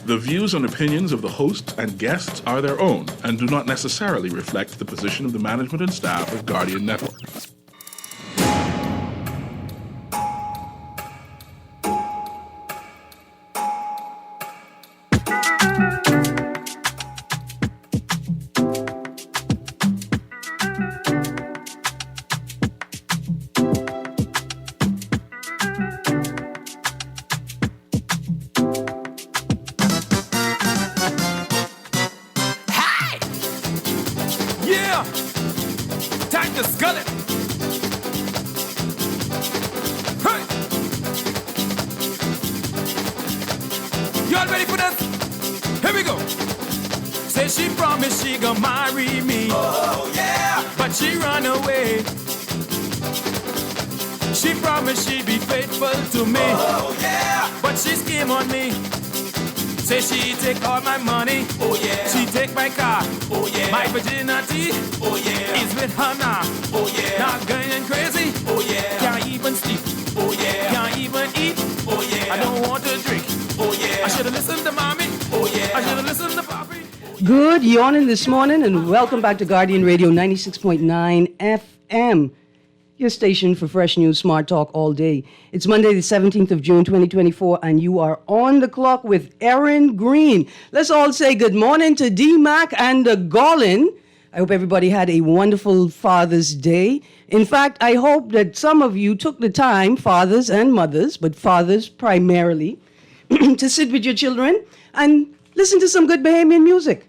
The views and opinions of the host and guests are their own and do not necessarily reflect the position of the management and staff of Guardian Network. Good yawning this morning, and welcome back to Guardian Radio 96.9 FM, your station for fresh news, smart talk all day. It's Monday, the 17th of June, 2024, and you are on the clock with Erin, Greene. Let's all say good morning to D-Mac and the Gollin. I hope everybody had a wonderful Father's Day. In fact, I hope that some of you took the time, fathers and mothers, but fathers primarily, to sit with your children and listen to some good Bahamian music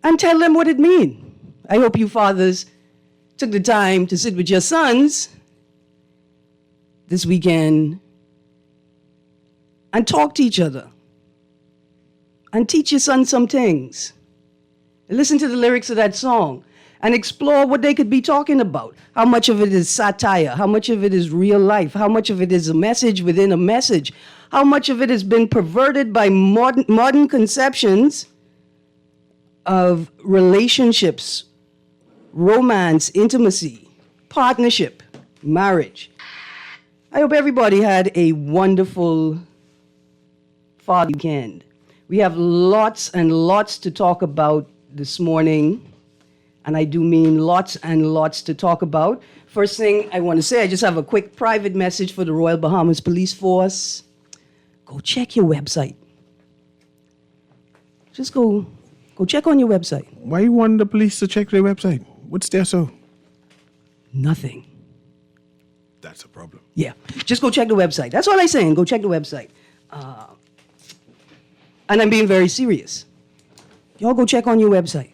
and tell them what it means. I hope you fathers took the time to sit with your sons this weekend and talk to each other and teach your son some things. Listen to the lyrics of that song and explore what they could be talking about. How much of it is satire? How much of it is real life? How much of it is a message within a message? How much of it has been perverted by modern conceptions of relationships, romance, intimacy, partnership, marriage? I hope everybody had a wonderful Father's weekend. We have lots and lots to talk about this morning, and I do mean lots and lots to talk about. First thing I want to say, I just have a quick private message for the Royal Bahamas Police Force. Go check your website. Just go check on your website. Why you want the police to check their website? What's there so? Nothing. That's a problem. Yeah, just go check the website. That's all I'm saying. Go check the website. And I'm being very serious. Y'all go check on your website.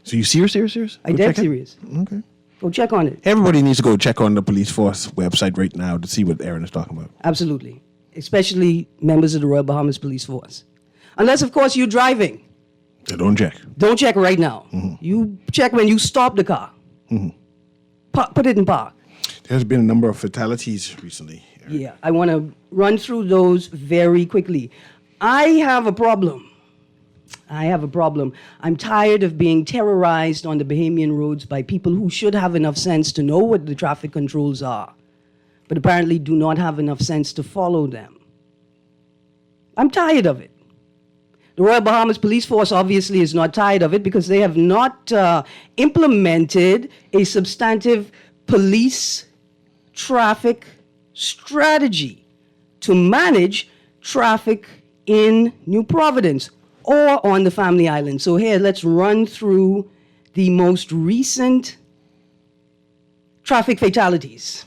So you serious? I'm dead serious. Okay. Go check on it. Everybody needs to go check on the police force website right now to see what Erin is talking about. Absolutely. Especially members of the Royal Bahamas Police Force. Unless, of course, you're driving. So don't check. Don't check right now. Mm-hmm. You check when you stop the car. Mm-hmm. Put it in park. There's been a number of fatalities recently. Erin. Yeah, I want to run through those very quickly. I have a problem. I'm tired of being terrorized on the Bahamian roads by people who should have enough sense to know what the traffic controls are, but apparently do not have enough sense to follow them. I'm tired of it. The Royal Bahamas Police Force obviously is not tired of it because they have not implemented a substantive police traffic strategy to manage traffic in New Providence or on the Family Island. So here, let's run through the most recent traffic fatalities.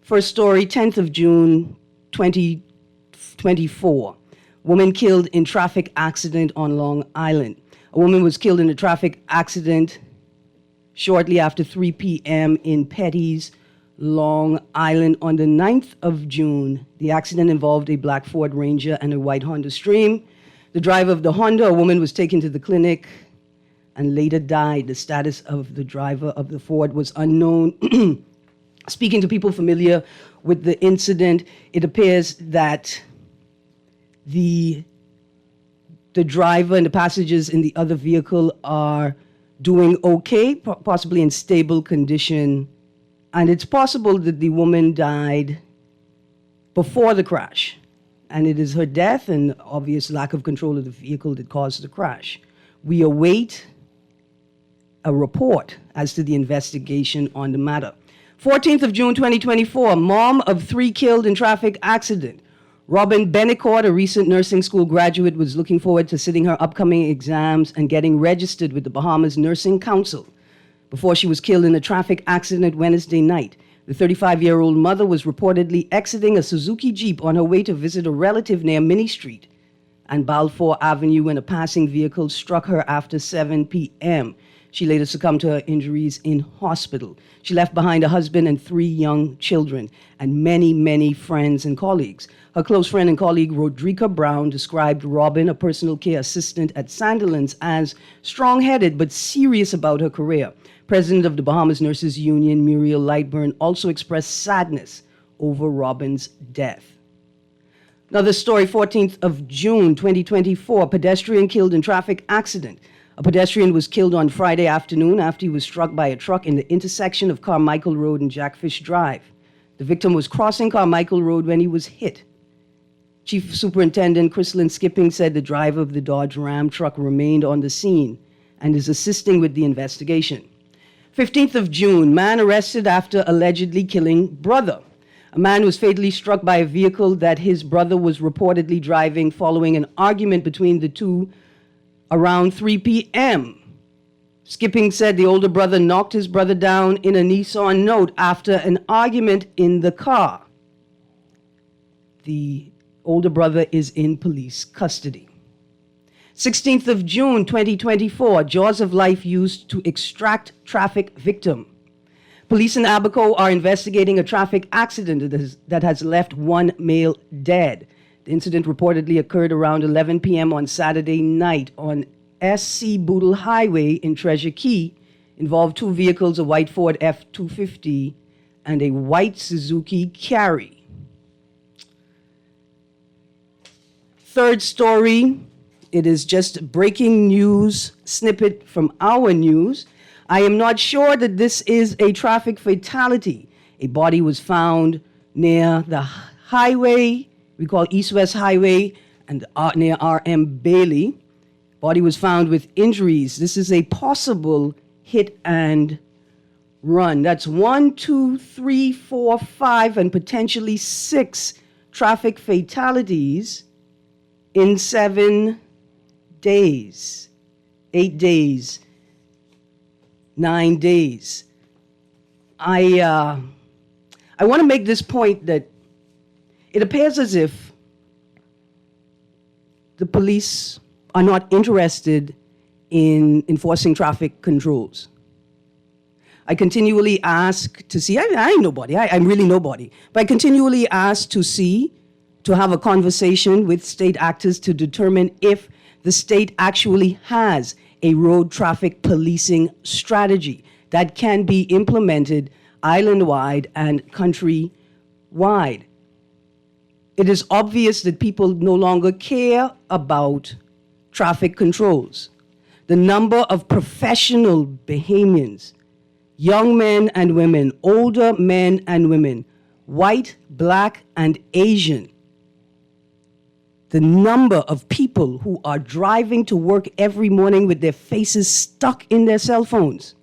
First story, 10th of June, 2024. Woman killed in traffic accident on Long Island. A woman was killed in a traffic accident shortly after 3 p.m. in Petty's, Long Island on the 9th of June. The accident involved a black Ford Ranger and a white Honda Stream. The driver of the Honda, a woman, was taken to the clinic and later died. The status of the driver of the Ford was unknown. Speaking to people familiar with the incident, it appears that the driver and the passengers in the other vehicle are doing okay, possibly in stable condition. And it's possible that the woman died before the crash. and it is her death and obvious lack of control of the vehicle that caused the crash. We await a report as to the investigation on the matter. 14th of June 2024, mom of 3 killed in traffic accident. Robin Bennecourt, a recent nursing school graduate, was looking forward to sitting her upcoming exams and getting registered with the Bahamas Nursing Council before she was killed in a traffic accident Wednesday night. The 35-year-old mother was reportedly exiting a Suzuki Jeep on her way to visit a relative near Minnie Street and Balfour Avenue when a passing vehicle struck her after 7 p.m. She later succumbed to her injuries in hospital. She left behind a husband and 3 young children and many, many friends and colleagues. Her close friend and colleague, Rodrika Brown, described Robin, a personal care assistant at Sandilands, as strong-headed but serious about her career. President of the Bahamas Nurses Union, Muriel Lightburn, also expressed sadness over Robin's death. Another story, 14th of June, 2024, pedestrian killed in traffic accident. A pedestrian was killed on Friday afternoon after he was struck by a truck in the intersection of Carmichael Road and Jackfish Drive. The victim was crossing Carmichael Road when he was hit. Chief Superintendent Chrislyn Skipping said the driver of the Dodge Ram truck remained on the scene and is assisting with the investigation. 15th of June, man arrested after allegedly killing brother. A man was fatally struck by a vehicle that his brother was reportedly driving following an argument between the two around 3 p.m. Skipping said the older brother knocked his brother down in a Nissan Note after an argument in the car. The older brother is in police custody. 16th of June, 2024, jaws of life used to extract traffic victim. Police in Abaco are investigating a traffic accident that has left 1 male dead. The incident reportedly occurred around 11 p.m. on Saturday night on SC Boodle Highway in Treasure Key, involved 2 vehicles, a white Ford F-250 and a white Suzuki Carry. Third story, it is just breaking news snippet from our news. I am not sure that this is a traffic fatality. A body was found near the highway, we call East-West Highway, and near R.M. Bailey. Body was found with injuries. This is a possible hit and run. That's 1, 2, 3, 4, 5, and potentially 6 traffic fatalities in 7 days, 8 days, 9 days. I want to make this point that it appears as if the police are not interested in enforcing traffic controls. I continually ask to see, I ain't nobody, I'm really nobody, but I continually ask to have a conversation with state actors to determine if the state actually has a road traffic policing strategy that can be implemented island-wide and country-wide. It is obvious that people no longer care about traffic controls. The number of professional Bahamians, young men and women, older men and women, white, black, and Asian, the number of people who are driving to work every morning with their faces stuck in their cell phones.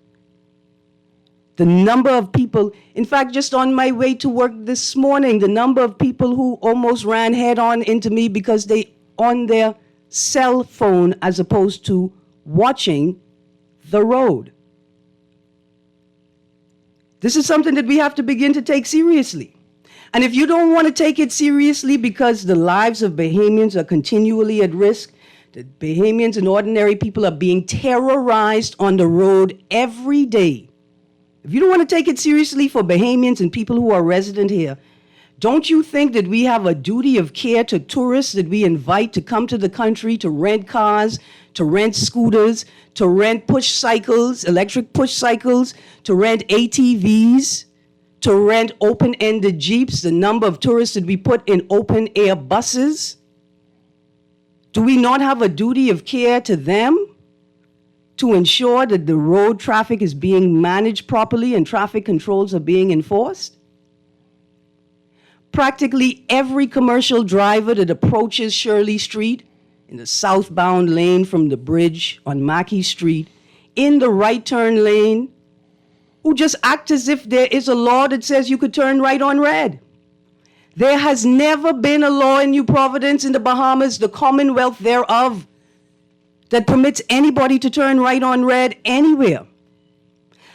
The number of people, in fact, just on my way to work this morning, the number of people who almost ran head on into me because they on their cell phone as opposed to watching the road. This is something that we have to begin to take seriously. And if you don't want to take it seriously because the lives of Bahamians are continually at risk, that Bahamians and ordinary people are being terrorized on the road every day. If you don't want to take it seriously for Bahamians and people who are resident here, don't you think that we have a duty of care to tourists that we invite to come to the country to rent cars, to rent scooters, to rent push cycles, electric push cycles, to rent ATVs, to rent open-ended Jeeps, the number of tourists that we put in open-air buses? Do we not have a duty of care to them to ensure that the road traffic is being managed properly and traffic controls are being enforced? practically every commercial driver that approaches Shirley Street in the southbound lane from the bridge on Mackey Street in the right turn lane who just act as if there is a law that says you could turn right on red. There has never been a law in New Providence, in the Bahamas, the Commonwealth thereof, that permits anybody to turn right on red anywhere.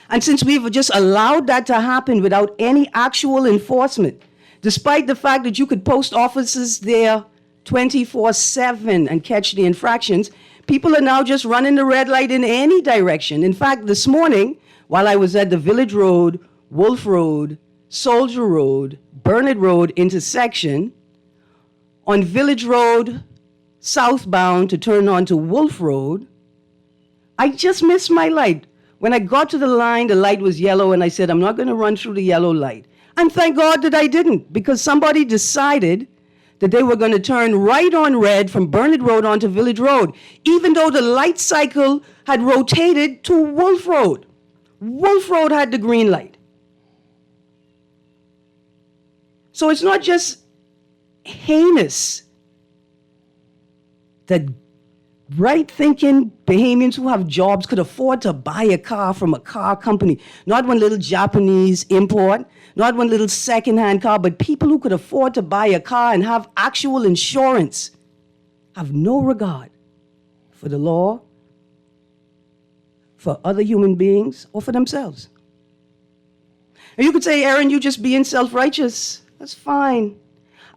And since we've just allowed that to happen without any actual enforcement, despite the fact that you could post officers there 24/7 and catch the infractions, people are now just running the red light in any direction. In fact, this morning, while I was at the Village Road, Wolf Road, Soldier Road, Burnett Road intersection, on Village Road, southbound to turn onto Wolf Road, I just missed my light. When I got to the light was yellow, and I said, I'm not going to run through the yellow light. And thank God that I didn't, because somebody decided that they were going to turn right on red from Burnett Road onto Village Road, even though the light cycle had rotated to Wolf Road. Wolf Road had the green light. So it's not just heinous that right-thinking Bahamians who have jobs could afford to buy a car from a car company, not one little Japanese import, not one little second-hand car, but people who could afford to buy a car and have actual insurance have no regard for the law, for other human beings, or for themselves. And you could say, Erin, you're just being self-righteous. That's fine.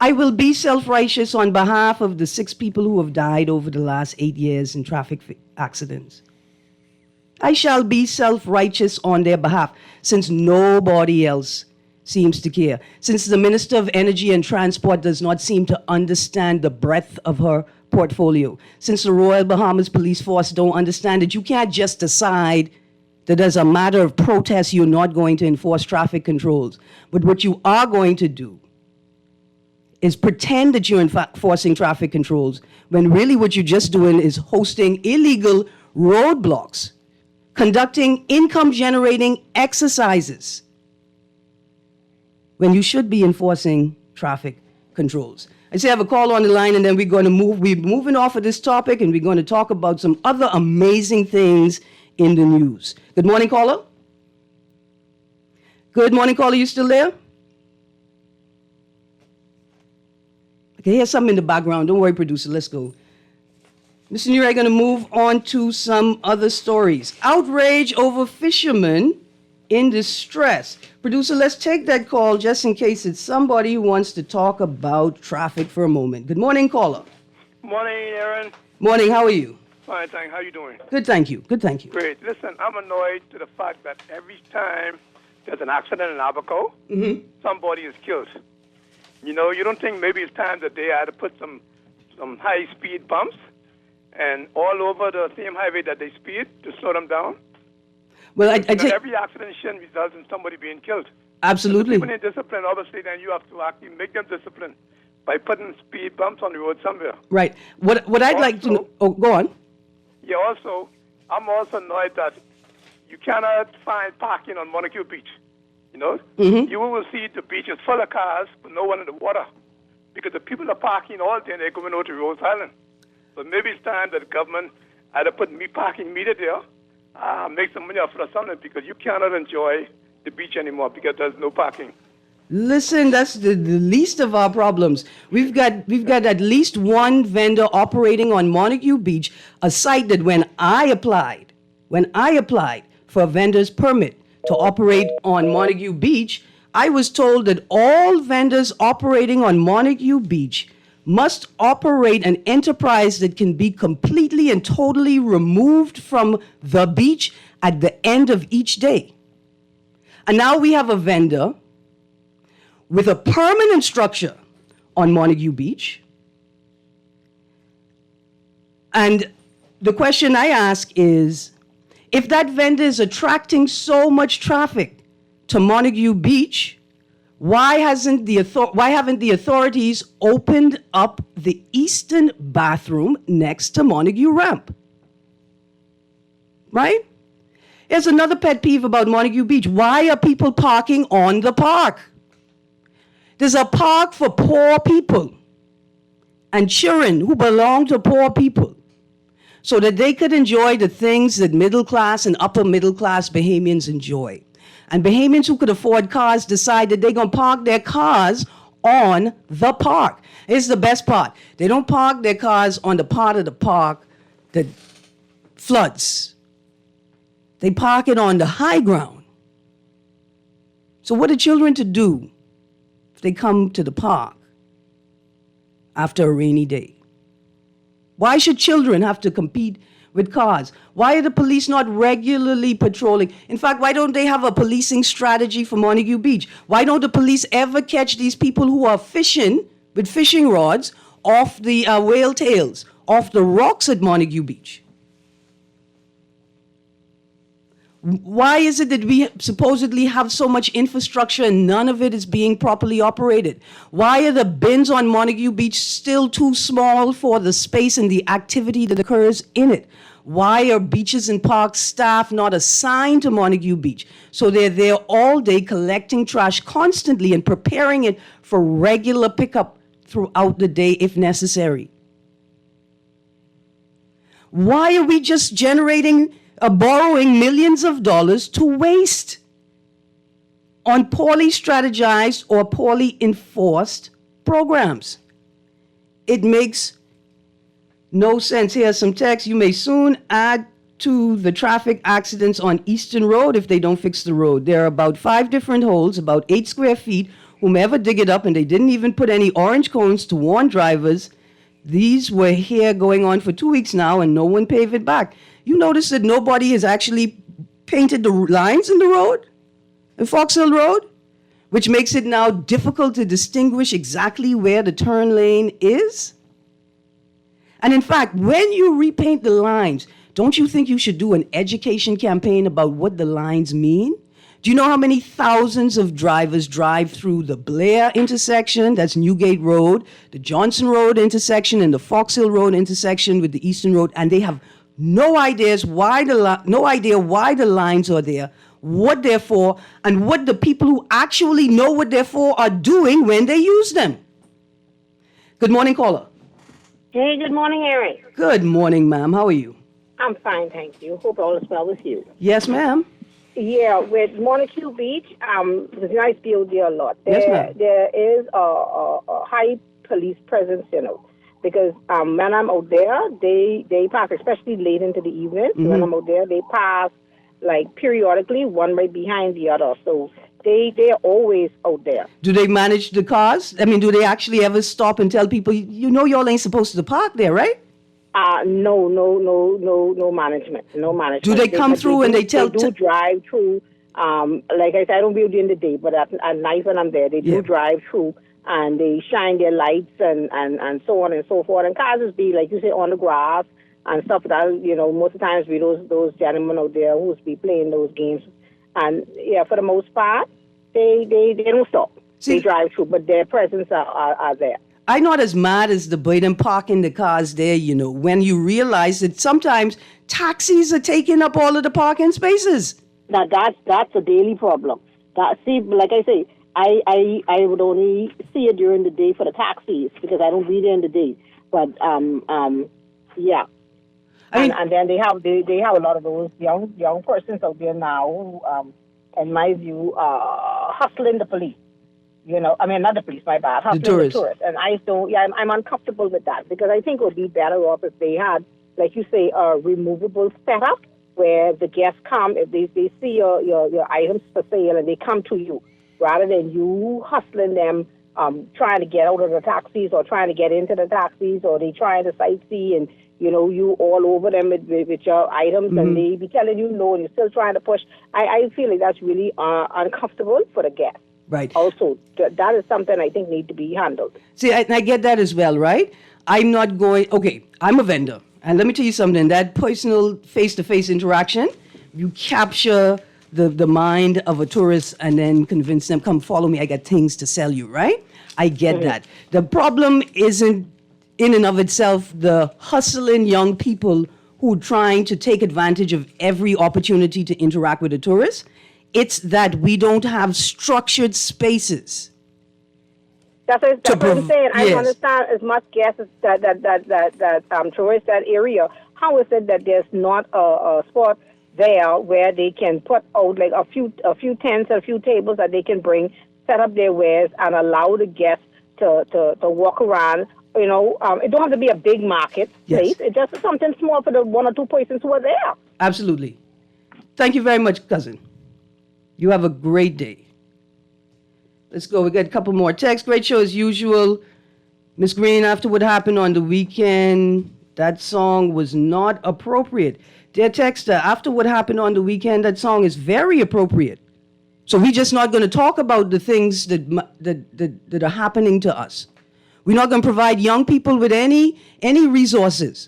I will be self-righteous on behalf of the 6 people who have died over the last 8 years in traffic accidents. I shall be self-righteous on their behalf, since nobody else seems to care. Since the Minister of Energy and Transport does not seem to understand the breadth of her portfolio. Since the Royal Bahamas Police Force don't understand that you can't just decide that as a matter of protest you're not going to enforce traffic controls. But what you are going to do is pretend that you're enforcing traffic controls, when really what you're just doing is hosting illegal roadblocks, conducting income-generating exercises, when you should be enforcing traffic controls. I say I have a call on the line, and then we're moving off of this topic, and we're going to talk about some other amazing things in the news. Good morning, caller. Good morning, caller. You still there? I hear something in the background. Don't worry, producer. Let's go. Mr. Newey, I'm going to move on to some other stories. Outrage over fishermen in distress. Producer, let's take that call just in case it's somebody who wants to talk about traffic for a moment. Good morning, caller. Morning, Erin. Morning. How are you? Fine, thanks. How you doing? Good, thank you. Good, thank you. Great. Listen, I'm annoyed to the fact that every time there's an accident in Abaco, somebody is killed. You know, you don't think maybe it's time that they had to put some high-speed bumps and all over the same highway that they speed to slow them down? Well, I take every accident shouldn't result in somebody being killed. Absolutely. If people need discipline, obviously, then you have to actually make them disciplined by putting speed bumps on the road somewhere. Right. What I'd like to know... Oh, go on. Yeah, also, I'm also annoyed that you cannot find parking on Montague Beach. You know, you will see the beach is full of cars, but no one in the water, because the people are parking all day and they're going over to Rose Island. So maybe it's time that the government either put parking meter there, make some money off it or something, because you cannot enjoy the beach anymore because there's no parking. Listen, that's the least of our problems. We've got at least one vendor operating on Montague Beach, a site that when I applied for a vendor's permit to operate on Montague Beach, I was told that all vendors operating on Montague Beach must operate an enterprise that can be completely and totally removed from the beach at the end of each day. And now we have a vendor with a permanent structure on Montague Beach. And the question I ask is, if that vendor is attracting so much traffic to Montague Beach, why haven't the authorities opened up the eastern bathroom next to Montague Ramp? Right? Here's another pet peeve about Montague Beach. Why are people parking on the park? There's a park for poor people and children who belong to poor people so that they could enjoy the things that middle class and upper middle class Bahamians enjoy. And Bahamians who could afford cars decide that they're going to park their cars on the park. Here's the best part. They don't park their cars on the part of the park that floods. They park it on the high ground. So what are children to do if they come to the park after a rainy day? Why should children have to compete with cars? Why are the police not regularly patrolling? In fact, why don't they have a policing strategy for Montague Beach? Why don't the police ever catch these people who are fishing with fishing rods off the whale tails, off the rocks at Montague Beach? Why is it that we supposedly have so much infrastructure and none of it is being properly operated? Why are the bins on Montague Beach still too small for the space and the activity that occurs in it? Why are beaches and parks staff not assigned to Montague Beach so they're there all day collecting trash constantly and preparing it for regular pickup throughout the day if necessary? Why are we just borrowing millions of dollars to waste on poorly strategized or poorly enforced programs? It makes no sense. Here's some text. You may soon add to the traffic accidents on Eastern Road if they don't fix the road. There are about 5 different holes, about 8 square feet. Whomever dig it up, and they didn't even put any orange cones to warn drivers. These were here going on for 2 weeks now, and no one paved it back. You notice that nobody has actually painted the lines in the road, in Fox Hill Road, which makes it now difficult to distinguish exactly where the turn lane is. And in fact, when you repaint the lines, don't you think you should do an education campaign about what the lines mean? Do you know how many thousands of drivers drive through the Blair intersection, that's Newgate Road, the Johnson Road intersection, and the Fox Hill Road intersection with the Eastern Road, and they have no idea why the lines are there, what they're for, and what the people who actually know what they're for are doing when they use them. Good morning, caller. Hey, good morning, Erin. Good morning, ma'am. How are you? I'm fine, thank you. Hope all is well with you. Yes, ma'am. Yeah, with Montague Beach, there's nice view there a lot. Yes, ma'am. There is a high police presence, because when I'm out there, they pass, especially late into the evening. Mm-hmm. When I'm out there, they pass like periodically, one right behind the other. So they're always out there. Do they manage the cars? I mean, do they actually ever stop and tell people, y'all ain't supposed to park there, right? No management. No management. Do they come through and they tell? They do drive through. Like I said, I don't view during the day, but at night when I'm there, they do drive through and they shine their lights and so on and so forth. And cars just be, like you say, on the grass and stuff like that. Most of the times be those gentlemen out there who's be playing those games. And yeah, for the most part, they don't stop. They drive through, but their presence are there. I'm not as mad as the Biden parking the cars there, when you realize that sometimes taxis are taking up all of the parking spaces. Now that's a daily problem. Like I say, I would only see it during the day for the taxis because I don't be there in the day. But yeah. And then they have a lot of those young persons out there now who, in my view, hustling the police. Not the police, my bad. Hustling the tourists. And I'm uncomfortable with that because I think it would be better off if they had, like you say, a removable setup where the guests come, if they see your items for sale and they come to you, rather than you hustling them, trying to get out of the taxis or trying to get into the taxis, or they trying to sightsee and, you all over them with your items, mm-hmm. and they be telling you no and you're still trying to push. I feel like that's really uncomfortable for the guests. Right. Also, that is something I think need to be handled. See, I get that as well, right? I'm a vendor. And let me tell you something, that personal face-to-face interaction, you capture the mind of a tourist and then convince them, come follow me, I got things to sell you, right? I get mm-hmm. that. The problem isn't in and of itself the hustling young people who are trying to take advantage of every opportunity to interact with a tourist. It's that we don't have structured spaces That's what I'm saying. I yes. understand as much gas as that tourist that area. How is it that there's not a spot there where they can put out like a few tents and a few tables that they can bring, set up their wares, and allow the guests to walk around. You know, it don't have to be a big market place. It's just something small for the one or two persons who are there. Absolutely. Thank you very much, cousin. You have a great day. Let's go. We got a couple more texts. Great show as usual. Miss Greene, after what happened on the weekend, that song was not appropriate. Dear texter, after what happened on the weekend, that song is very appropriate. So we're just not going to talk about the things that are happening to us. We're not going to provide young people with any resources.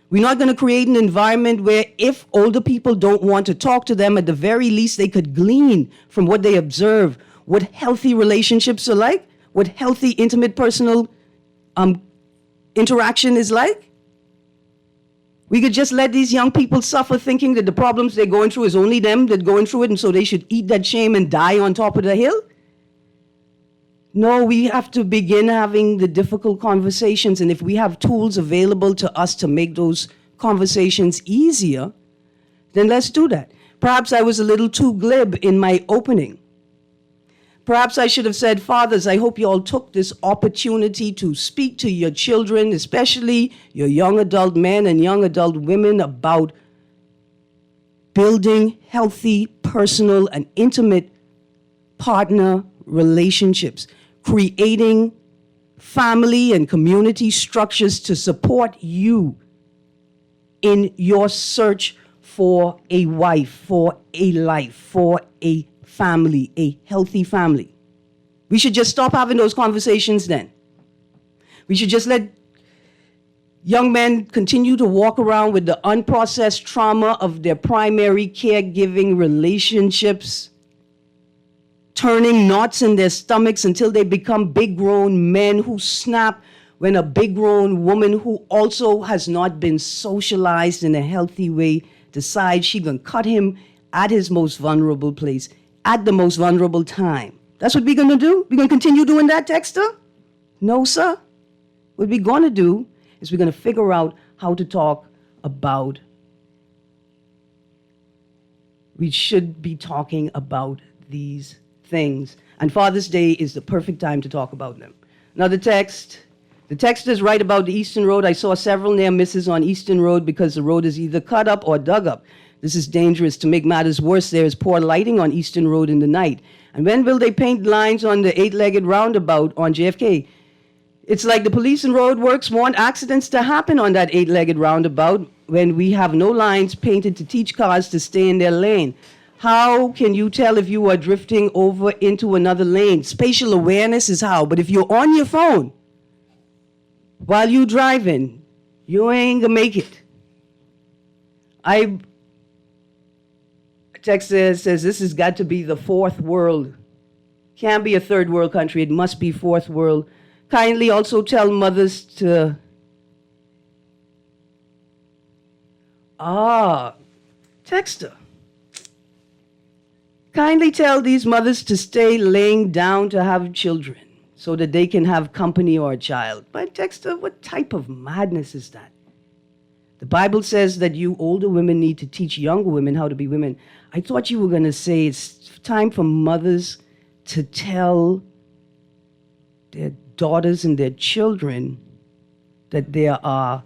We're not going to create an environment where if older people don't want to talk to them, at the very least they could glean from what they observe what healthy relationships are like, what healthy, intimate, personal interaction is like. We could just let these young people suffer thinking that the problems they're going through is only them that's going through it, and so they should eat that shame and die on top of the hill. No, we have to begin having the difficult conversations, and if we have tools available to us to make those conversations easier, then let's do that. Perhaps I was a little too glib in my opening. Perhaps I should have said, fathers, I hope you all took this opportunity to speak to your children, especially your young adult men and young adult women, about building healthy, personal, and intimate partner relationships, creating family and community structures to support you in your search for a wife, for a life, for a family, a healthy family. We should just stop having those conversations then. We should just let young men continue to walk around with the unprocessed trauma of their primary caregiving relationships, turning knots in their stomachs until they become big grown men who snap when a big grown woman who also has not been socialized in a healthy way decides she's going to cut him at his most vulnerable place, at the most vulnerable time. That's what we're going to do? We're going to continue doing that, Texter? No, sir. What we're going to do is we're going to figure out how to talk about, we should be talking about these things. And Father's Day is the perfect time to talk about them. Another text. The text is right about the Eastern Road. I saw several near misses on Eastern Road because the road is either cut up or dug up. This is dangerous. To make matters worse, there is poor lighting on Eastern Road in the night. And when will they paint lines on the 8-legged roundabout on JFK? It's like the police and roadworks want accidents to happen on that 8-legged roundabout when we have no lines painted to teach cars to stay in their lane. How can you tell if you are drifting over into another lane? Spatial awareness is how. But if you're on your phone while you're driving, you ain't gonna make it. Text says this has got to be the fourth world. Can't be a third world country. It must be fourth world. Kindly also tell mothers to... Texter. Kindly tell these mothers to stay laying down to have children so that they can have company or a child. But Texter, what type of madness is that? The Bible says that you older women need to teach younger women how to be women. I thought you were going to say it's time for mothers to tell their daughters and their children that there are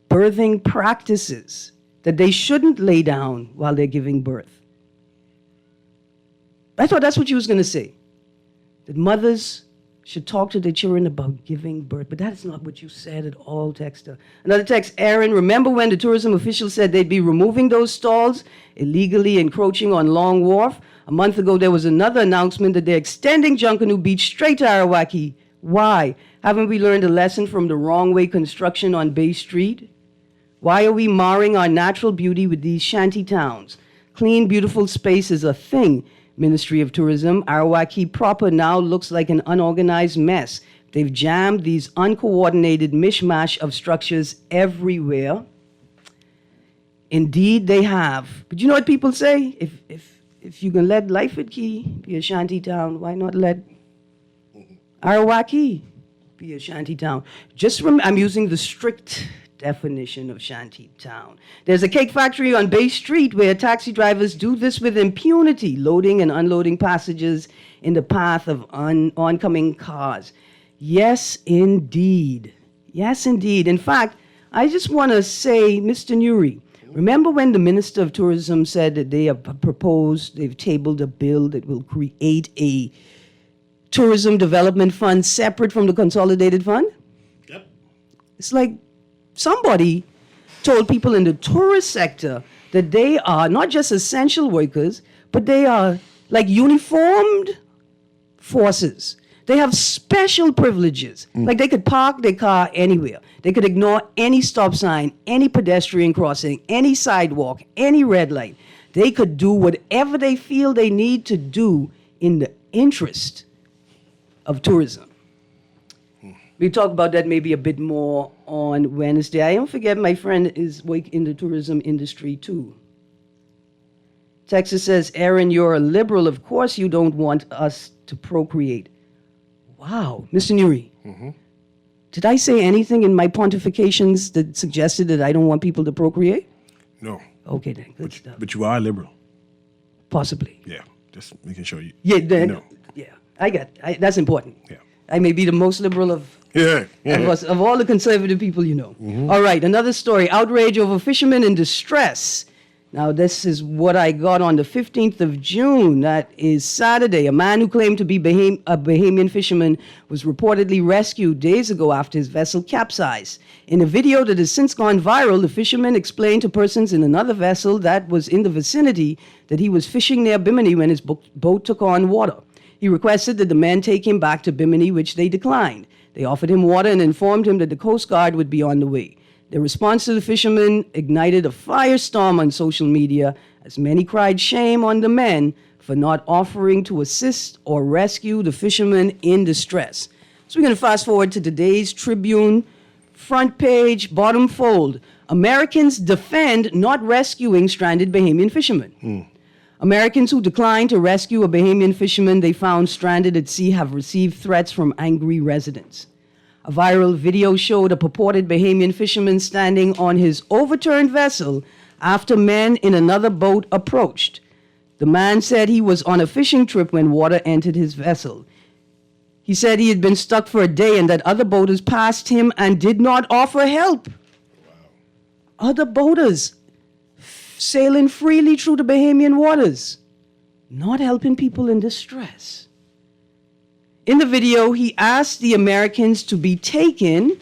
birthing practices, that they shouldn't lay down while they're giving birth. I thought that's what you was going to say, that mothers should talk to their children about giving birth. But that is not what you said at all, Texter. Another text, Erin, remember when the tourism officials said they'd be removing those stalls, illegally encroaching on Long Wharf? A month ago, there was another announcement that they're extending Junkanoo Beach straight to Arawaki. Why? Haven't we learned a lesson from the wrong way construction on Bay Street? Why are we marring our natural beauty with these shanty towns? Clean, beautiful space is a thing. Ministry of Tourism, Arawaki proper now looks like an unorganized mess. They've jammed these uncoordinated mishmash of structures everywhere. Indeed, they have. But you know what people say? If you can let Life at Key be a shanty town, why not let Arawaki be a shanty town. I'm using the strict definition of shanty town. There's a cake factory on Bay Street where taxi drivers do this with impunity, loading and unloading passengers in the path of oncoming cars. Yes, indeed. Yes, indeed. In fact, I just want to say, Mr. Nuri, remember when the Minister of Tourism said that they've tabled a bill that will create a tourism development fund separate from the consolidated fund? Yep. It's like somebody told people in the tourist sector that they are not just essential workers, but they are like uniformed forces. They have special privileges. Like they could park their car anywhere. They could ignore any stop sign, any pedestrian crossing, any sidewalk, any red light. They could do whatever they feel they need to do in the interest of tourism. We talk about that maybe a bit more on Wednesday. I don't forget my friend is working in the tourism industry too. Texas says, Erin, you're a liberal. Of course you don't want us to procreate. Wow, Mr. Nuri. Did I say anything in my pontifications that suggested that I don't want people to procreate? No. Okay then, good stuff. But you are a liberal. Possibly. Yeah. Just making sure you. Yeah, know. yeah, that's important. Yeah. I may be the most liberal of Yeah. of all the conservative people you know. All right, another story. Outrage over fishermen in distress. Now, this is what I got on the 15th of June. That is Saturday. A man who claimed to be a Bahamian fisherman was reportedly rescued days ago after his vessel capsized. In a video that has since gone viral, the fisherman explained to persons in another vessel that was in the vicinity that he was fishing near Bimini when his boat took on water. He requested that the men take him back to Bimini, which they declined. They offered him water and informed him that the Coast Guard would be on the way. The response to the fishermen ignited a firestorm on social media as many cried shame on the men for not offering to assist or rescue the fishermen in distress. So we're going to fast forward to today's Tribune, front page, bottom fold. Americans defend not rescuing stranded Bahamian fishermen. Americans who declined to rescue a Bahamian fisherman they found stranded at sea have received threats from angry residents. A viral video showed a purported Bahamian fisherman standing on his overturned vessel after men in another boat approached. The man said he was on a fishing trip when water entered his vessel. He said he had been stuck for a day and that other boaters passed him and did not offer help. Wow. Other boaters sailing freely through the Bahamian waters, not helping people in distress. In the video, he asked the Americans to be taken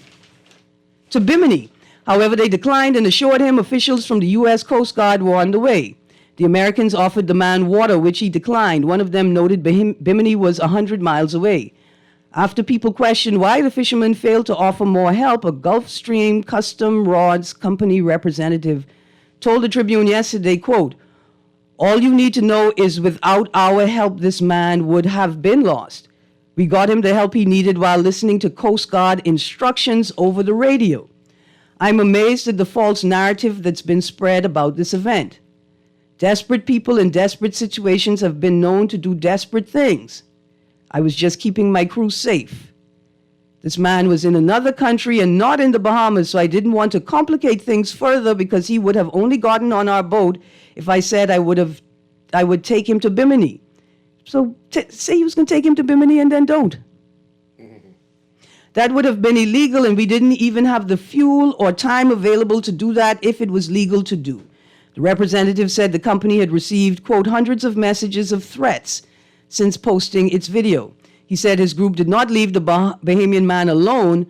to Bimini. However, they declined and assured him officials from the U.S. Coast Guard were on the way. The Americans offered the man water, which he declined. One of them noted Bimini was 100 miles away. After people questioned why the fishermen failed to offer more help, a Gulfstream Custom Rods Company representative told the Tribune yesterday, quote, "All you need to know is without our help, this man would have been lost. We got him the help he needed while listening to Coast Guard instructions over the radio. I'm amazed at the false narrative that's been spread about this event. Desperate people in desperate situations have been known to do desperate things. I was just keeping my crew safe. This man was in another country and not in the Bahamas, so I didn't want to complicate things further because he would have only gotten on our boat if I said I would take him to Bimini. So say he was going to take him to Bimini and then don't. That would have been illegal, and we didn't even have the fuel or time available to do that if it was legal to do." The representative said the company had received, quote, hundreds of messages of threats since posting its video. He said his group did not leave the Bahamian man alone,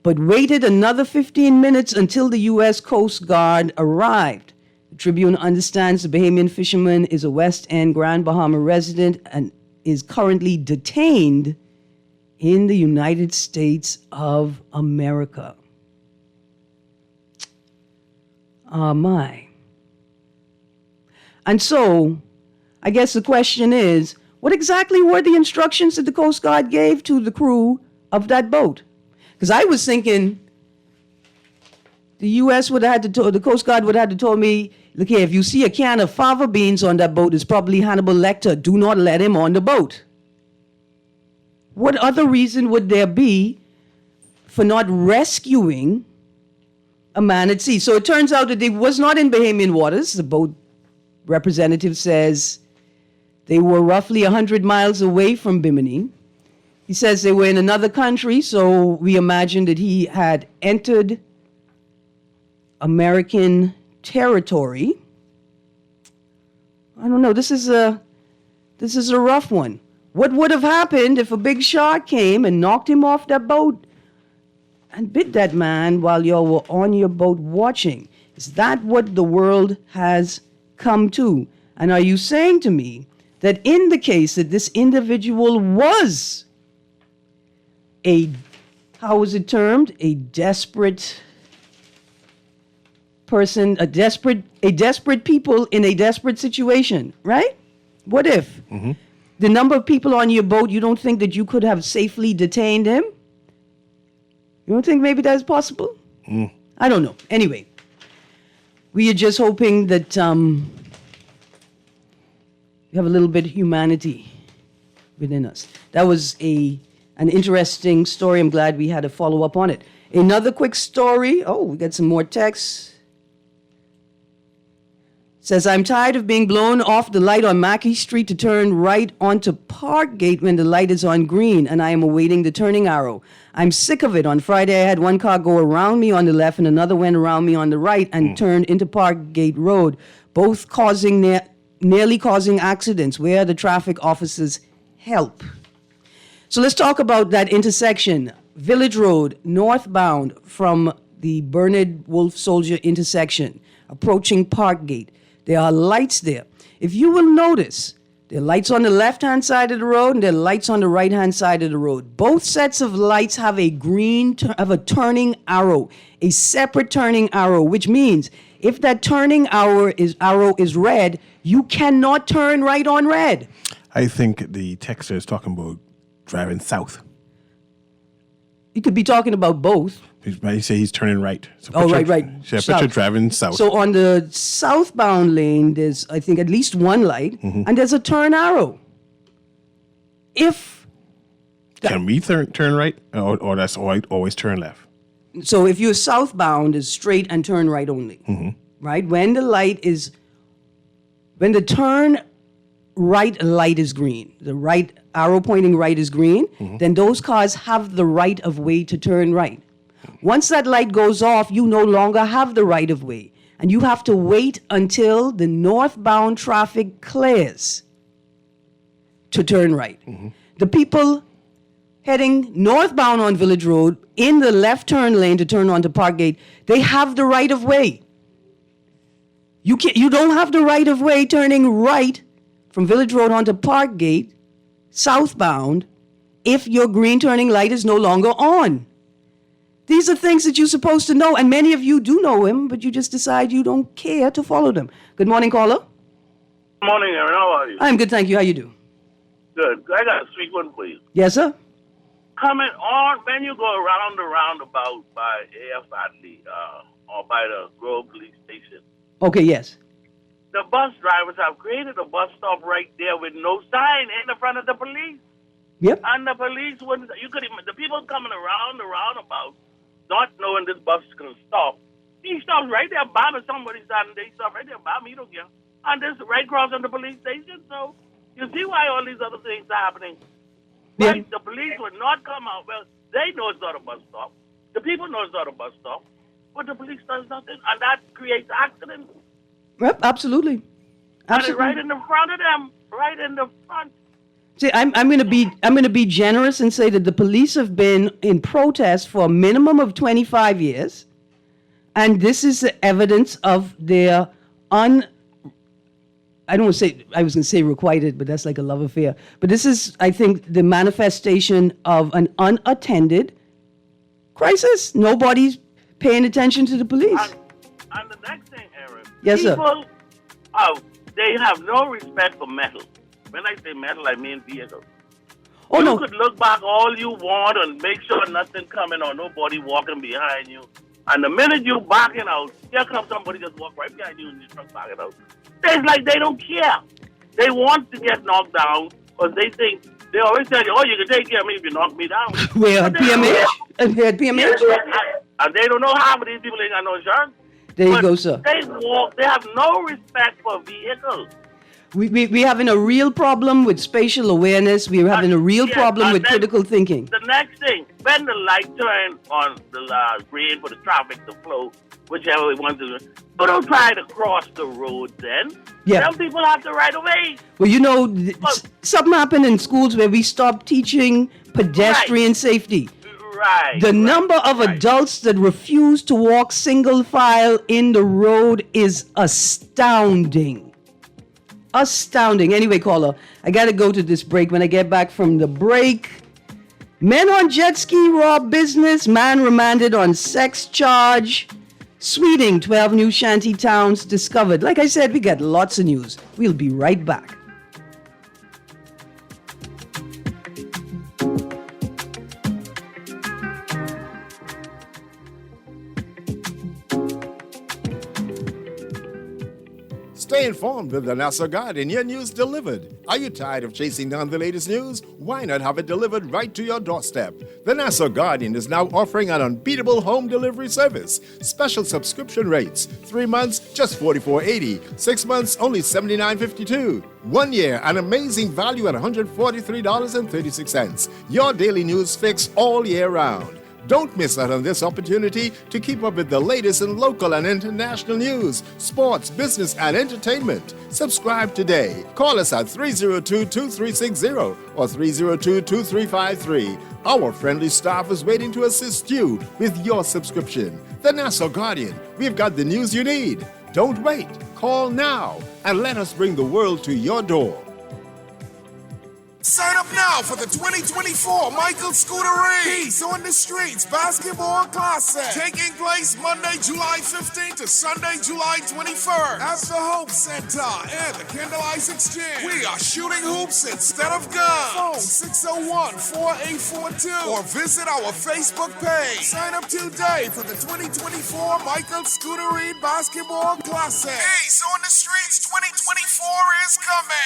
but waited another 15 minutes until the U.S. Coast Guard arrived. The Tribune understands the Bahamian fisherman is a West End Grand Bahama resident and is currently detained in the United States of America. Ah, my. And so, I guess the question is, what exactly were the instructions that the Coast Guard gave to the crew of that boat? Because I was thinking the U.S. would have had to, the Coast Guard would have had to told me, look here, if you see a can of fava beans on that boat, it's probably Hannibal Lecter. Do not let him on the boat. what other reason would there be for not rescuing a man at sea? So it turns out that they was not in Bahamian waters. The boat representative says they were roughly 100 miles away from Bimini. He says they were in another country, so we imagine that he had entered American territory. I don't know. This is a rough one. What would have happened if a big shark came and knocked him off that boat and bit that man while y'all were on your boat watching? Is that what the world has come to? And are you saying to me that in the case that this individual was how was it termed? A desperate person, a desperate people in a desperate situation, right? What if the number of people on your boat, you don't think that you could have safely detained him? You don't think maybe that's possible? I don't know. Anyway, we are just hoping that we have a little bit of humanity within us. That was an interesting story. I'm glad we had a follow-up on it. Another quick story. Oh, we got some more text. Says, I'm tired of being blown off the light on Mackey Street to turn right onto Parkgate when the light is on green and I am awaiting the turning arrow. I'm sick of it. On Friday, I had one car go around me on the left and another went around me on the right and turned into Parkgate Road, both nearly causing accidents. Where are the traffic officers? Help. So let's talk about that intersection. Village Road, northbound from the Bernard Wolf Soldier intersection, approaching Parkgate. There are lights there. If you will notice, there are lights on the left-hand side of the road and there are lights on the right-hand side of the road. Both sets of lights have a turning arrow, a separate turning arrow, which means if that turning arrow is red, you cannot turn right on red. I think the texter is talking about driving south. You could be talking about both. He say he's turning right. So right. Picture driving south. So on the southbound lane, there's, I think, at least one light, and there's a turn arrow. Can we turn right, or that's always turn left? So if you're southbound, it's straight and turn right only, right? When the turn right light is green, the right arrow pointing right is green, then those cars have the right of way to turn right. Once that light goes off, you no longer have the right of way, and you have to wait until the northbound traffic clears to turn right. The people heading northbound on Village Road in the left turn lane to turn onto Parkgate, they have the right of way. You don't have the right of way turning right from Village Road onto Parkgate, southbound, if your green turning light is no longer on. These are things that you're supposed to know, and many of you do know him, but you just decide you don't care to follow them. Good morning, caller. Good morning, Erin. How are you? I'm good, thank you. How you do? Good. I got a sweet one for you. Yes, sir? Comment on when you go around the roundabout by AF Adley, or by the Grove Police Station. Okay, yes. The bus drivers have created a bus stop right there with no sign in the front of the police. Yep. And the police wouldn't. The people coming around the roundabout, not knowing this bus is going to stop. He stops right there, bam, and somebody's standing there. He stops right there, bam, he don't care. And this right across from the police station. So you see why all these other things are happening. Yeah. Right? The police would not come out. Well, they know it's not a bus stop. The people know it's not a bus stop. But the police does nothing. And that creates accidents. Yep, absolutely. Absolutely. And right in the front of them. Right in the front. See, I'm going to be generous and say that the police have been in protest for a minimum of 25 years, and this is the evidence of their I was going to say requited, but that's like a love affair. But this is, I think, the manifestation of an unattended crisis. Nobody's paying attention to the police. And the next thing, Erin. Yes, sir. People, they have no respect for metal. When I say metal, I mean vehicles. Oh, no. You could look back all you want and make sure nothing coming or nobody walking behind you. And the minute you backing out, here comes somebody just walk right behind you and you truck backing out. It's like they don't care. They want to get knocked down because they think They always tell you, oh, you can take care of me if you knock me down. We're at PMH? We're at PMH? And they don't know half of these people ain't got no insurance. There you But go, sir. They have no respect for vehicles. We're having a real problem with spatial awareness. We're having a real problem with critical thinking. The next thing, when the light turn on the green for the traffic to flow, whichever we want to do, but don't try to cross the road then. Yeah. Some people have the right of way. Well, something happened in schools where we stopped teaching pedestrian safety. Right. The number of adults that refuse to walk single file in the road is astounding. Astounding. Anyway, caller, I got to go to this break. When I get back from the break, men on jet ski rob business, man remanded on sex charge. Sweeting, 12 new shanty towns discovered. Like I said, we got lots of news. We'll be right back. Stay informed with the Nassau Guardian, your news delivered. Are you tired of chasing down the latest news? Why not have it delivered right to your doorstep? The Nassau Guardian is now offering an unbeatable home delivery service. Special subscription rates. 3 months, just $44.80. 6 months, only $79.52. 1 year, an amazing value at $143.36. Your daily news fix all year round. Don't miss out on this opportunity to keep up with the latest in local and international news, sports, business, and entertainment. Subscribe today. Call us at 302-2360 or 302-2353. Our friendly staff is waiting to assist you with your subscription. The Nassau Guardian. We've got the news you need. Don't wait. Call now and let us bring the world to your door. Sign up now for the 2024 Michael Scootery Peace on the Streets Basketball Classic, taking place Monday, July 15th to Sunday, July 21st at the Hope Center and the Candlelight Exchange. We are shooting hoops instead of guns. Phone 601-4842 or visit our Facebook page. Sign up today for the 2024 Michael Scootery Basketball Classic. Peace on the Streets 2024 is coming.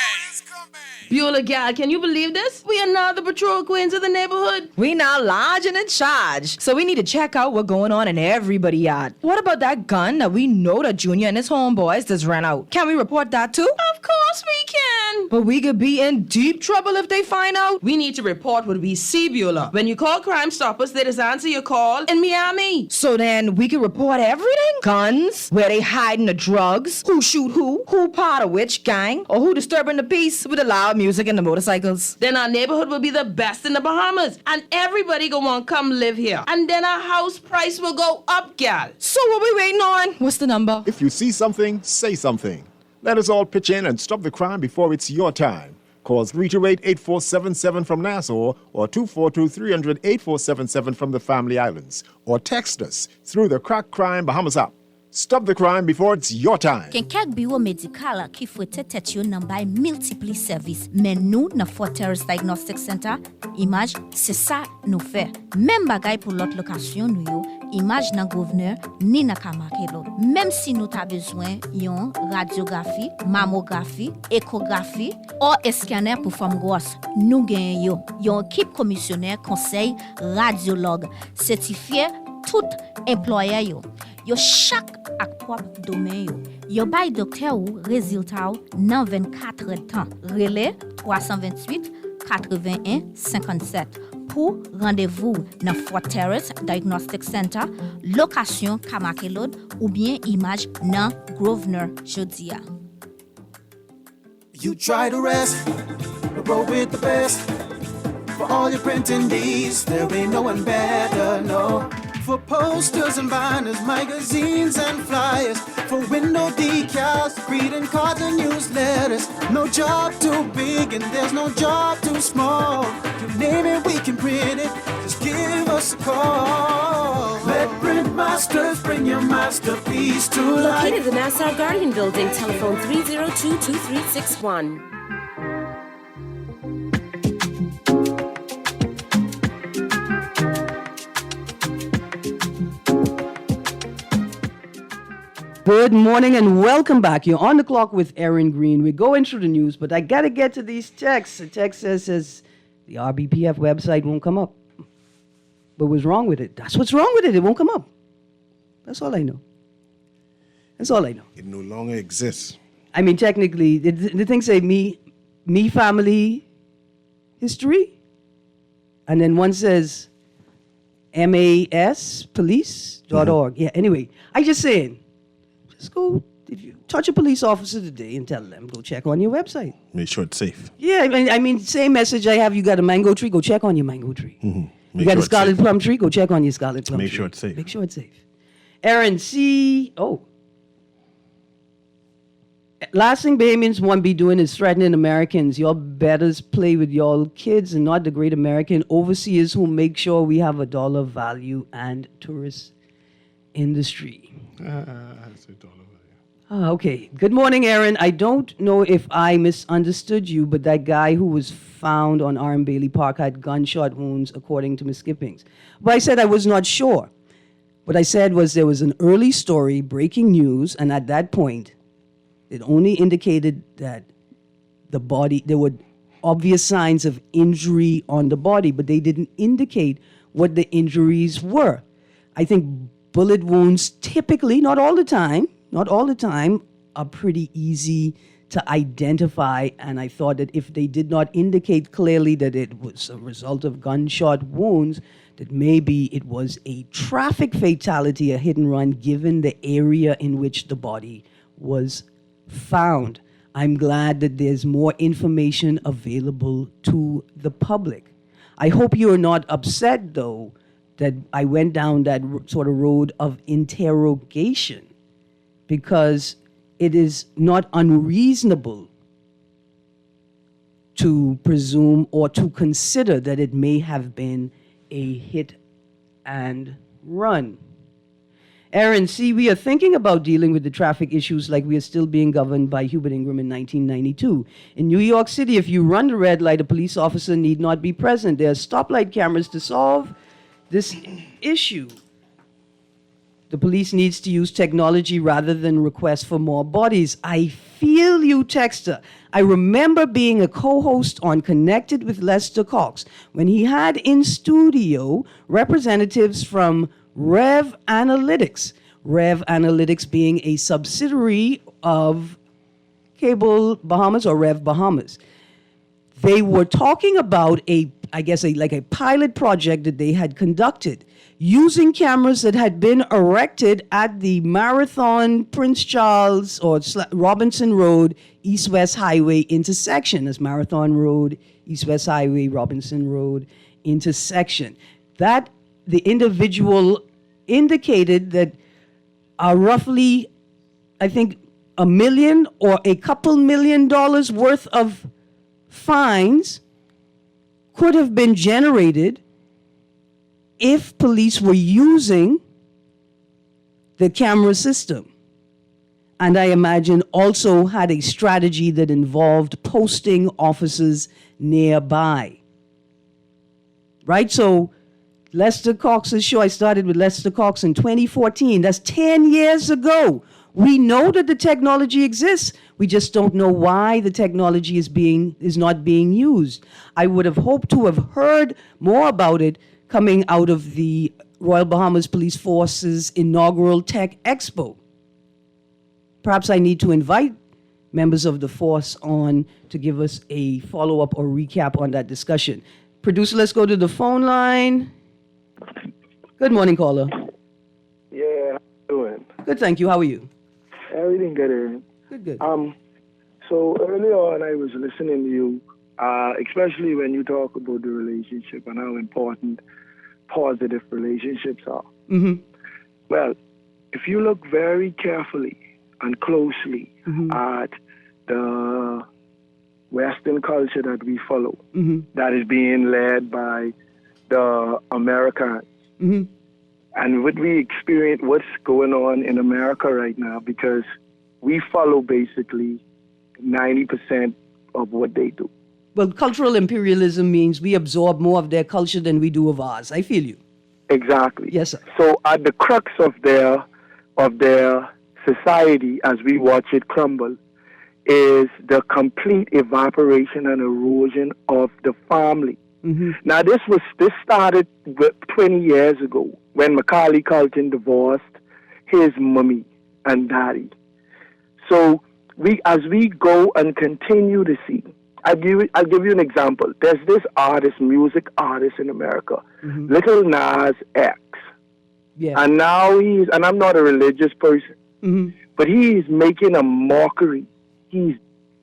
Beulah gal, can you believe this? We are now the patrol queens of the neighborhood. We now large and in charge. So we need to check out what's going on in everybody's yard. What about that gun that we know that Junior and his homeboys just ran out? Can we report that too? Of course we can. But we could be in deep trouble if they find out. We need to report what we see, Beulah. When you call Crime Stoppers, they just answer your call in Miami. So then we can report everything? Guns, where they hiding the drugs, who shoot who part of which gang, or who disturbing the peace with the loud music and the motorcycles. Then our neighborhood will be the best in the Bahamas, and everybody gonna want to come live here. And then our house price will go up, gal. So what we waiting on? What's the number? If you see something, say something. Let us all pitch in and stop the crime before it's your time. Call 328-8477 from Nassau or 242-300-8477 from the Family Islands. Or text us through the Crack Crime Bahamas app. Stop the crime before it's your time. Ken kek bureau médical qui fouette tête yo nan bay multiple services. Mais nous dans Fort Terrace Diagnostic Center, image c'est ça nous fait. Même bagay pour l'autre location nous yo, image nan gouverneur ni nan Kamakelo. Même si nous ta besoin yon radiographie, mammographie, échographie ou scanner pour femme grosse, nous gen yo. Yon équipe commissionnaire conseil radiologue certifié tout employé yo. Yo chaque ak propre domaine yo bay docteur ou résultat nan 24 heures temps. Relais 328 81 57 pour rendez-vous dans Fort Terrace Diagnostic Center, location Kamakelod ou bien image nan Grosvenor Jodia. You try to rest, roll with the best. For all your printing needs, there ain't no one better, no. For posters and banners, magazines and flyers. For window decals, greeting cards and newsletters. No job too big and there's no job too small. You name it, we can print it. Just give us a call. Let Print Masters bring your masterpiece to life. Located in the Nassau Guardian Building, telephone 302-2361. Good morning and welcome back. You're on the clock with Erin Greene. We're going through the news, but I got to get to these texts. The text says, The RBPF website won't come up. But what's wrong with it? That's what's wrong with it. It won't come up. That's all I know. That's all I know. It no longer exists. I mean, technically, the thing say me family history, and then one says maspolice.org. Yeah, anyway, I just saying, just go, if you touch a police officer today and tell them, go check on your website. Make sure it's safe. Yeah, I mean, same message I have, you got a mango tree, go check on your mango tree. Mm-hmm. You got a scarlet plum tree, go check on your scarlet plum tree. Make sure it's safe. Make sure it's safe. Erin, last thing Bahamians want to be doing is threatening Americans. Y'all better play with y'all kids and not the great American overseers who make sure we have a dollar value and tourist industry. Okay. Good morning, Erin. I don't know if I misunderstood you, but that guy who was found on R.M. Bailey Park had gunshot wounds, according to Ms. Skippings. But I said I was not sure. What I said was there was an early story, breaking news, and at that point, it only indicated that the body, there were obvious signs of injury on the body, but they didn't indicate what the injuries were. I think bullet wounds typically, not all the time, are pretty easy to identify. And I thought that if they did not indicate clearly that it was a result of gunshot wounds, that maybe it was a traffic fatality, a hit and run, given the area in which the body was found. I'm glad that there's more information available to the public. I hope you're not upset, though, that I went down that sort of road of interrogation, because it is not unreasonable to presume or to consider that it may have been a hit and run. Erin, see, we are thinking about dealing with the traffic issues like we are still being governed by Hubert Ingram in 1992. In New York City, if you run the red light, a police officer need not be present. There are stoplight cameras to solve this issue. The police needs to use technology rather than request for more bodies. I feel you, Texter. I remember being a co-host on Connected with Lester Cox when he had in studio representatives from Rev Analytics. Rev Analytics being a subsidiary of Cable Bahamas or Rev Bahamas. They were talking about a pilot project that they had conducted using cameras that had been erected at the Marathon Prince Charles or Robinson Road East-West Highway intersection. As Marathon Road, East-West Highway, Robinson Road intersection. That the individual indicated that roughly, I think, $1 million or a couple $1 million worth of fines could have been generated if police were using the camera system. And I imagine also had a strategy that involved posting officers nearby. Right? So Lester Cox's show, I started with Lester Cox in 2014. That's 10 years ago. We know that the technology exists. We just don't know why the technology is not being used. I would have hoped to have heard more about it coming out of the Royal Bahamas Police Force's inaugural Tech Expo. Perhaps I need to invite members of the force on to give us a follow-up or recap on that discussion. Producer, let's go to the phone line. Good morning, caller. Yeah, how you doing? Good, thank you. How are you? Everything good, Erin. Good. So earlier on, I was listening to you, especially when you talk about the relationship and how important positive relationships are. Mm-hmm. Well, if you look very carefully and closely at the Western culture that we follow, that is being led by the Americans, and what we experience, what's going on in America right now, because we follow basically 90% of what they do. Well, cultural imperialism means we absorb more of their culture than we do of ours. I feel you. Exactly. Yes, sir. So at the crux of their society, as we watch it crumble, is the complete evaporation and erosion of the family. Now, this started 20 years ago when Macaulay Culkin divorced his mommy and daddy. So as we go and continue to see, I'll give you an example. There's this music artist in America, Little Nas X. Yeah. And now and I'm not a religious person, but he's making a mockery. He's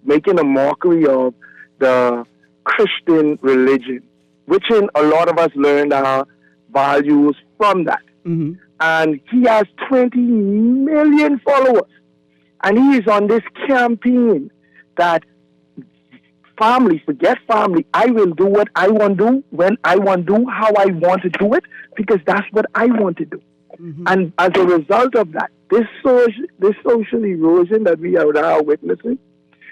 making a mockery of the Christian religion, which a lot of us learned our values from that. And he has 20 million followers. And he is on this campaign that forget family. I will do what I want to do, when I want to do, how I want to do it, because that's what I want to do. And as a result of that, this social erosion that we are now witnessing,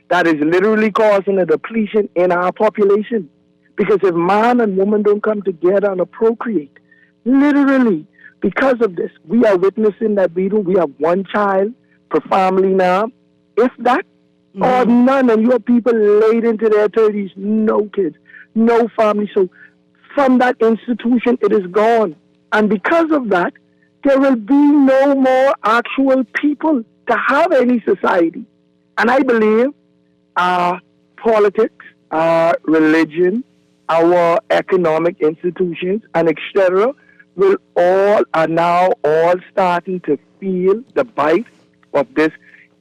that is literally causing a depletion in our population. Because if man and woman don't come together and procreate, literally, because of this, we are witnessing that we have one child per family now, if that, or none, and you have people late into their 30s, no kids, no family. So from that institution, it is gone. And because of that, there will be no more actual people to have any society. And I believe our politics, our religion, our economic institutions, and etc. are now all starting to feel the bite of this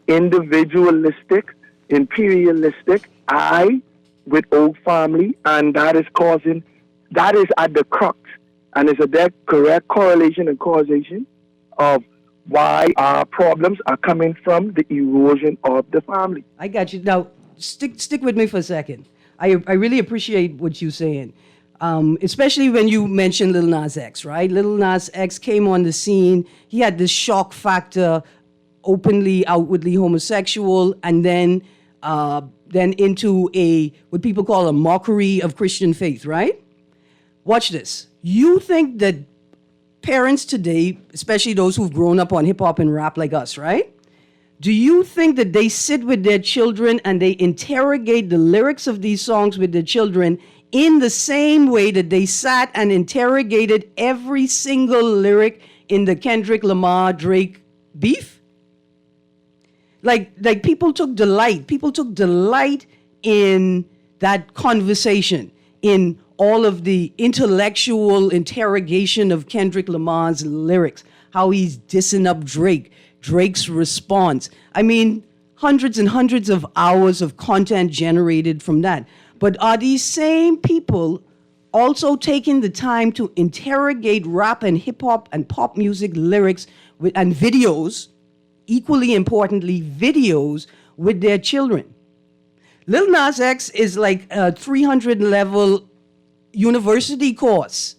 individualistic, imperialistic I with old family, and that is at the crux, and it's a direct correlation and causation of why our problems are coming from the erosion of the family. I got you. Now, stick with me for a second. I really appreciate what you're saying, especially when you mentioned Lil Nas X, right? Lil Nas X came on the scene. He had this shock factor, openly, outwardly homosexual, and then into what people call a mockery of Christian faith, right? Watch this. You think that parents today, especially those who've grown up on hip hop and rap like us, right? Do you think that they sit with their children and they interrogate the lyrics of these songs with their children in the same way that they sat and interrogated every single lyric in the Kendrick Lamar Drake beef? Like people took delight in that conversation, in all of the intellectual interrogation of Kendrick Lamar's lyrics, how he's dissing up Drake, Drake's response. I mean, hundreds and hundreds of hours of content generated from that. But are these same people also taking the time to interrogate rap and hip hop and pop music lyrics and videos, equally importantly, videos with their children? Lil Nas X is like a 300 level university course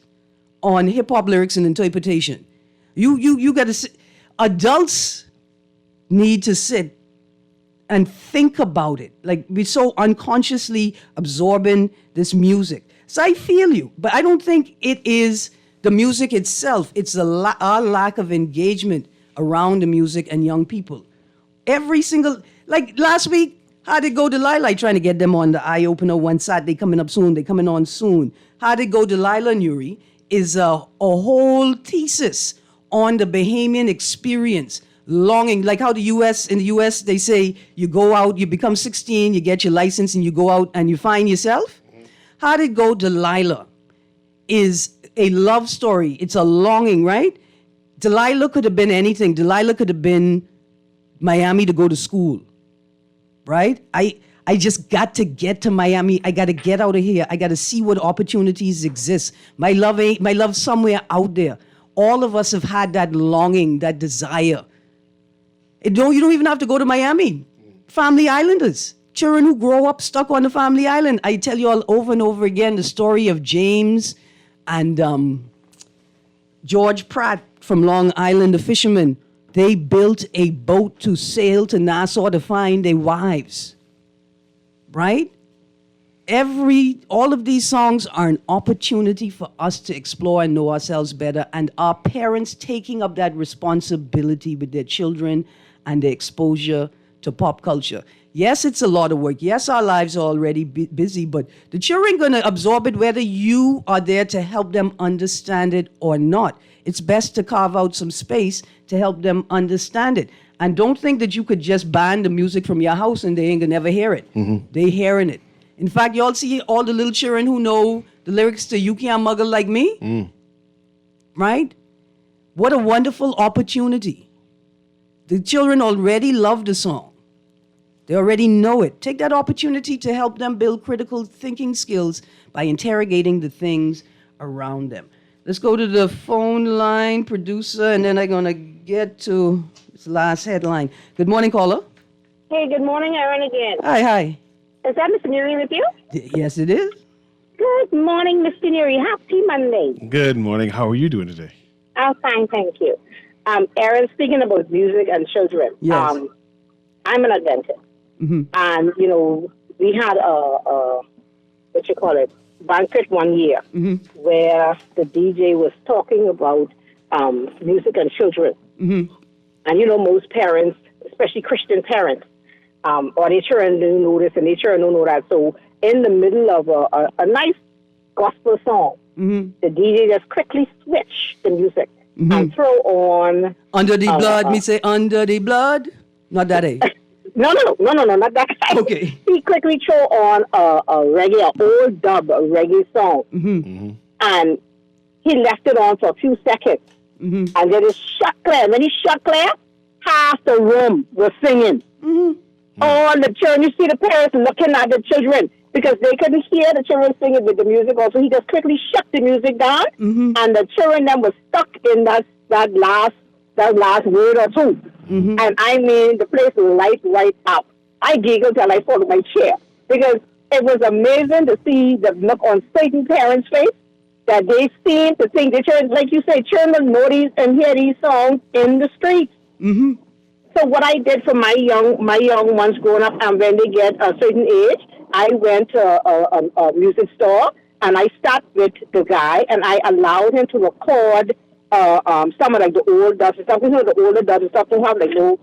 on hip hop lyrics and interpretation. You got to adults need to sit and think about it. Like, we're so unconsciously absorbing this music. So I feel you, but I don't think it is the music itself. It's our lack of engagement around the music and young people. Every single, like last week, how'd it go, Delilah? Trying to get them on the Eye Opener one Saturday, coming up soon. They coming on soon. How'd it go, Delilah and Yuri is a whole thesis on the Bahamian experience, longing, like how in the US, they say you go out, you become 16, you get your license, and you go out and you find yourself. How'd it go, Delilah is a love story. It's a longing, right? Delilah could have been anything. Delilah could have been Miami to go to school, right? I just got to get to Miami. I got to get out of here. I got to see what opportunities exist. My love somewhere out there. All of us have had that longing, that desire. You don't even have to go to Miami. Family Islanders, children who grow up stuck on the family island. I tell you all over and over again the story of James and George Pratt from Long Island, the fishermen. They built a boat to sail to Nassau to find their wives, right? All of these songs are an opportunity for us to explore and know ourselves better, and our parents taking up that responsibility with their children and their exposure to pop culture. Yes, it's a lot of work. Yes, our lives are already busy, but the children going to absorb it whether you are there to help them understand it or not. It's best to carve out some space to help them understand it. And don't think that you could just ban the music from your house and they ain't gonna never hear it. They hearing it. In fact, y'all see all the little children who know the lyrics to You Can't Muggle Like Me? Right? What a wonderful opportunity. The children already love the song. They already know it. Take that opportunity to help them build critical thinking skills by interrogating the things around them. Let's go to the phone line, producer, and then I'm going to get to this last headline. Good morning, caller. Hey, good morning, Erin again. Hi. Is that Mr. Neary with you? Yes, it is. Good morning, Mr. Neary. Happy Monday. Good morning. How are you doing today? I'm fine, thank you. Erin, speaking about music and children, Yes. I'm an Adventist. And, you know, we had a banquet one year where the DJ was talking about music and children. And, you know, most parents, especially Christian parents, or their children don't know this and their children don't know that. So in the middle of a nice gospel song, the DJ just quickly switch the music and throw on... Under the blood, me say under the blood. Not that A. No, not that kind. Okay. He quickly threw on a reggae, an old dub, a reggae song. And he left it on for a few seconds. And then it shut clear. When he shut clear, half the room was singing. All the children, you see the parents looking at the children because they couldn't hear the children singing with the music on. So he just quickly shut the music down. And the children then were stuck in that last word or two. And I mean, the place light right up. I giggled till I fall to my chair because it was amazing to see the look on certain parents' face that they seem to think the children, like you say, children know these and hear these songs in the streets. So what I did for my young ones growing up, and when they get a certain age, I went to a music store and I sat with the guy and I allowed him to record some of like the old dubs and stuff. You know, the older dubs and stuff don't have like no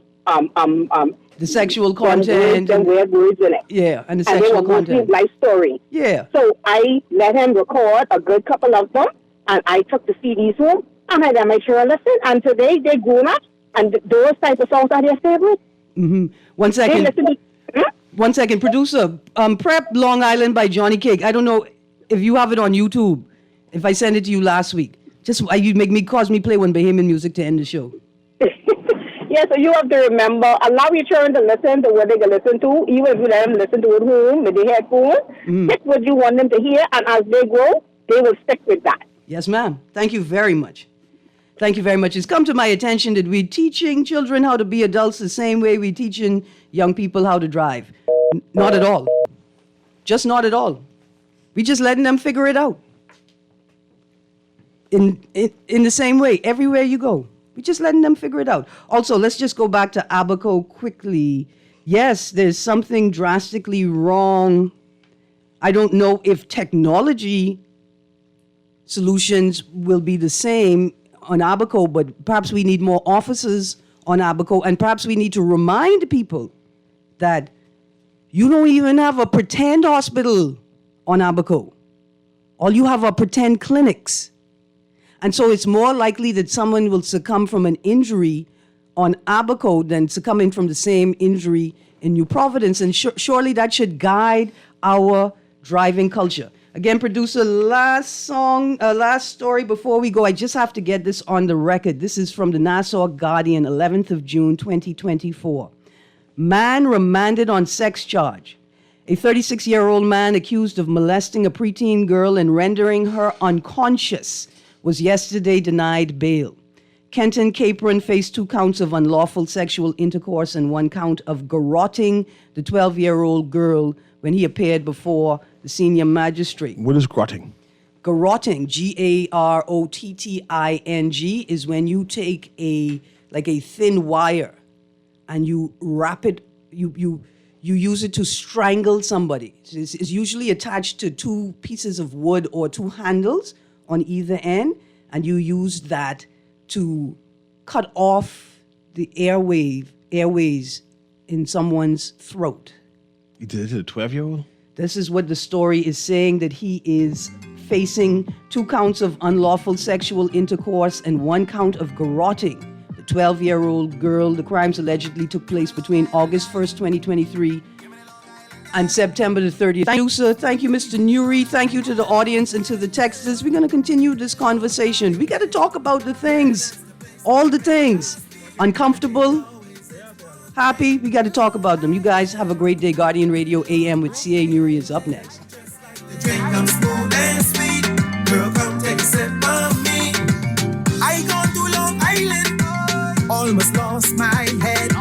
the sexual content and weird words in it. Yeah, and the And sexual they were mostly content. life story. Yeah. So I let him record a good couple of them, and I took the CDs home, and I let my children listen. And today they're grown up, and those type of songs are their favorite. One second. They listen to, One second, producer. Prep Long Island by Johnny Cake. I don't know if you have it on YouTube. If I send it to you last week, just you cause me play one Bahamian music to end the show. Yeah, so you have to remember, allow your children to listen to what they can listen to, even if you let them listen to it at home with their headphones. Pick what you want them to hear, and as they grow, they will stick with that. Yes, ma'am. Thank you very much. Thank you very much. It's come to my attention that we're teaching children how to be adults the same way we're teaching young people how to drive. Not at all. Just not at all. We're just letting them figure it out. In the same way, everywhere you go. We're just letting them figure it out. Also, let's just go back to Abaco quickly. Yes, there's something drastically wrong. I don't know if technology solutions will be the same on Abaco, but perhaps we need more officers on Abaco, and perhaps we need to remind people that you don't even have a pretend hospital on Abaco. All you have are pretend clinics. And so it's more likely that someone will succumb from an injury on Abaco than succumbing from the same injury in New Providence. And surely that should guide our driving culture. Again, producer, last story before we go. I just have to get this on the record. This is from the Nassau Guardian, 11th of June, 2024. Man remanded on sex charge. A 36-year-old man accused of molesting a preteen girl and rendering her unconscious was yesterday denied bail. Kenton Capron faced 2 counts of unlawful sexual intercourse and 1 count of garroting the 12-year-old girl when he appeared before the senior magistrate. What is grotting? Garroting, Garotting, is when you take a thin wire and you wrap it, you use it to strangle somebody. It's usually attached to 2 pieces of wood or 2 handles on either end, and you use that to cut off the airways in someone's throat. He did it to a 12-year-old? This is what the story is saying, that he is facing 2 counts of unlawful sexual intercourse and 1 count of garroting the 12-year-old girl. The crimes allegedly took place between August 1st, 2023 and September the 30th. Thank you, sir. Thank you, Mr. Newry. Thank you to the audience and to the texters. We're going to continue this conversation. We got to talk about the things, all the things. Uncomfortable, happy, we got to talk about them. You guys have a great day. Guardian Radio AM with C.A. Newry is up next. Drink, I'm smooth and sweet. Girl, come take a sip of me. I gone to Long Island, almost lost my head.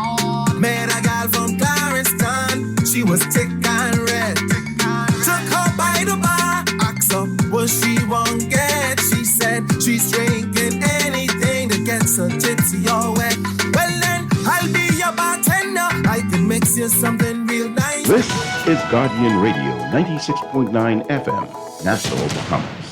Met a gal from Clarendon, she was thick and red. Took her by the bar, asked her what she won't get. She said she's drinking anything that gets her tipsy or wet. Well then, I'll be your bartender. I can mix you something real nice. This is Guardian Radio 96.9 FM, Nassau, Bahamas.